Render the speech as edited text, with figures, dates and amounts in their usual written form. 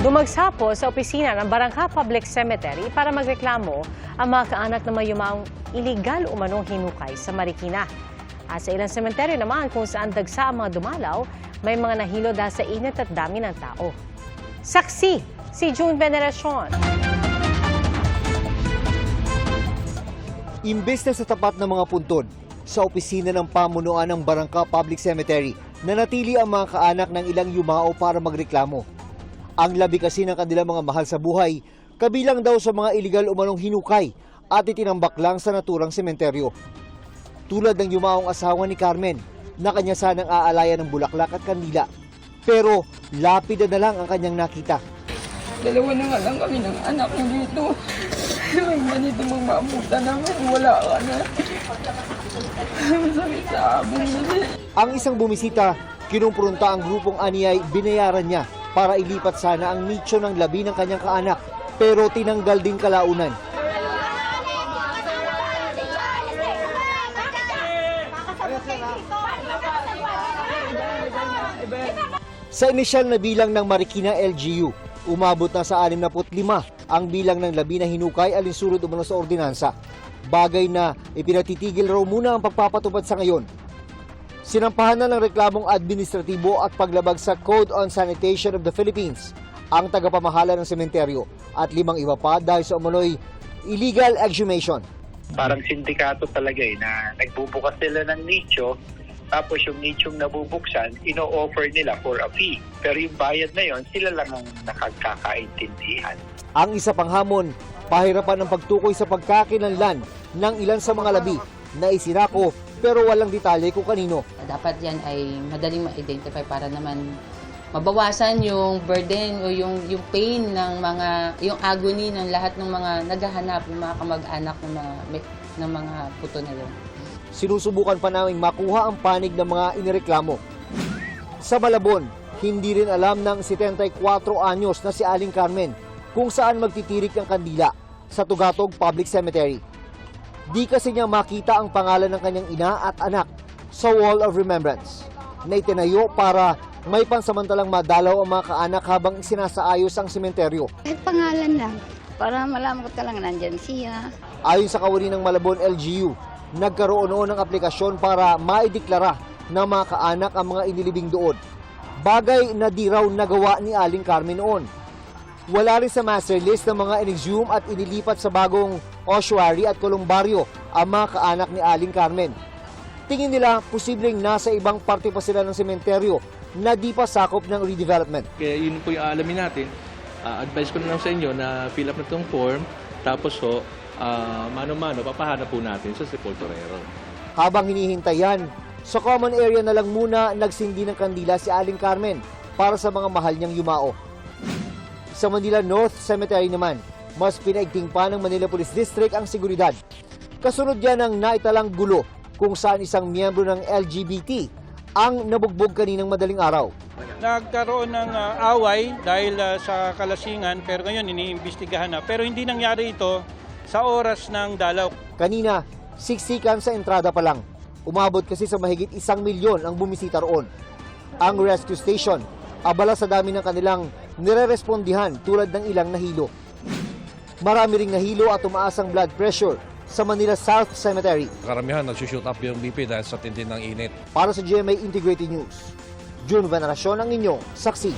Dumagsapo sa opisina ng Barangka Public Cemetery para magreklamo ang mga kaanak na may yumaong iligal umanong hinukay sa Marikina. At sa ilang sementeryo naman kung saan dagsa ang mga dumalaw, may mga nahilo dahil sa init at dami ng tao. Saksi si June Veneracion. Imbes na sa tapat ng mga puntod, sa opisina ng pamunuan ng Barangka Public Cemetery, nanatili ang mga kaanak ng ilang yumao para magreklamo. Ang labi kasi ng kanilang mga mahal sa buhay, kabilang daw sa mga iligal umanong hinukay at itinambak lang sa naturang sementeryo. Tulad ng yumaong asawa ni Carmen, na kanya sanang aalayan ng bulaklak at kandila. Pero lapida na lang ang kanyang nakita. Dalawa na nga lang kami ng anak ko dito. May ganito mong maabutan namin, wala ka na. Masakit sa abong na. Ang isang bumisita, kinumpronta ang grupong aniyay, binayaran niya para ilipat sana ang nicho ng labi ng kanyang kaanak. Pero tinanggal din kalaunan. Sa inisyal na bilang ng Marikina LGU, umabot na sa 65 ang bilang ng labi na hinukay alinsunod umano sa ordinansa. Bagay na ipinatitigil raw muna ang pagpapatupad sa ngayon. Sinampahan na ng reklamong administratibo at paglabag sa Code on Sanitation of the Philippines ang tagapamahala ng sementeryo at 5 iba pa dahil sa umano'y illegal exhumation. Parang sindikato talaga na nagbubukas sila ng nicho, tapos yung nichong nabubuksan, ino-offer nila for a fee. Pero yung bayad na yon, sila lang ang nakagkakaintindihan. Ang isa pang hamon, pahirapan ng pagtukoy sa pagkakilanlan ng ilan sa mga labi na isirako pero walang detalye kung kanino. Dapat yan ay madaling ma-identify para naman mabawasan yung burden o yung pain ng mga, yung agony ng lahat ng mga naghahanap, ng mga kamag-anak ng mga puto na yun. Sinusubukan pa naming makuha ang panig ng mga inireklamo. Sa Malabon, hindi rin alam ng 74 anyos na si Aling Carmen kung saan magtitirik ang kandila sa Tugatog Public Cemetery. Di kasi niya makita ang pangalan ng kanyang ina at anak sa Wall of Remembrance na itinayo para may pansamantalang madalaw ang mga kaanak habang sinasaayos ang sementeryo. Kahit pangalan lang, para malaman ko talaga nandyan siya. Ayon sa kawani ng Malabon LGU, nagkaroon noon ng aplikasyon para maideklara ng mga kaanak ang mga inilibing doon. Bagay na di raw nagawa ni Aling Carmen noon. Wala rin sa master list ng mga inexhume at inilipat sa bagong ossuary at kolumbaryo ang mga kaanak ni Aling Carmen. Tingin nila posibleng nasa ibang parte pa sila ng sementeryo na di pa sakop ng redevelopment. Kaya yun po yung alamin natin. Advice ko na lang sa inyo na fill up na itong form, tapos mano-mano, papahanap po natin sa sepulturero. Habang hinihintay yan, sa common area na lang muna nagsindi ng kandila si Aling Carmen para sa mga mahal niyang yumao. Sa Manila North Cemetery naman, mas pinaigting pa ng Manila Police District ang seguridad. Kasunod yan ang naitalang gulo kung saan isang miyembro ng LGBT ang nabugbog kaninang madaling araw. Nagkaroon ng away dahil sa kalasingan pero ngayon iniimbestigahan na. Pero hindi nangyari ito sa oras ng dalaw. Kanina, siksikan sa entrada pa lang. Umabot kasi sa mahigit 1 milyon ang bumisita roon. Ang rescue station, abala sa dami ng kanilang nire-respondihan tulad ng ilang nahilo. Marami ring nahilo at tumaas ang blood pressure sa Manila South Cemetery. Karamihan nagsushoot up yung BP dahil sa tindi ng init. Para sa GMA Integrated News, June Veneracion ang inyong saksi.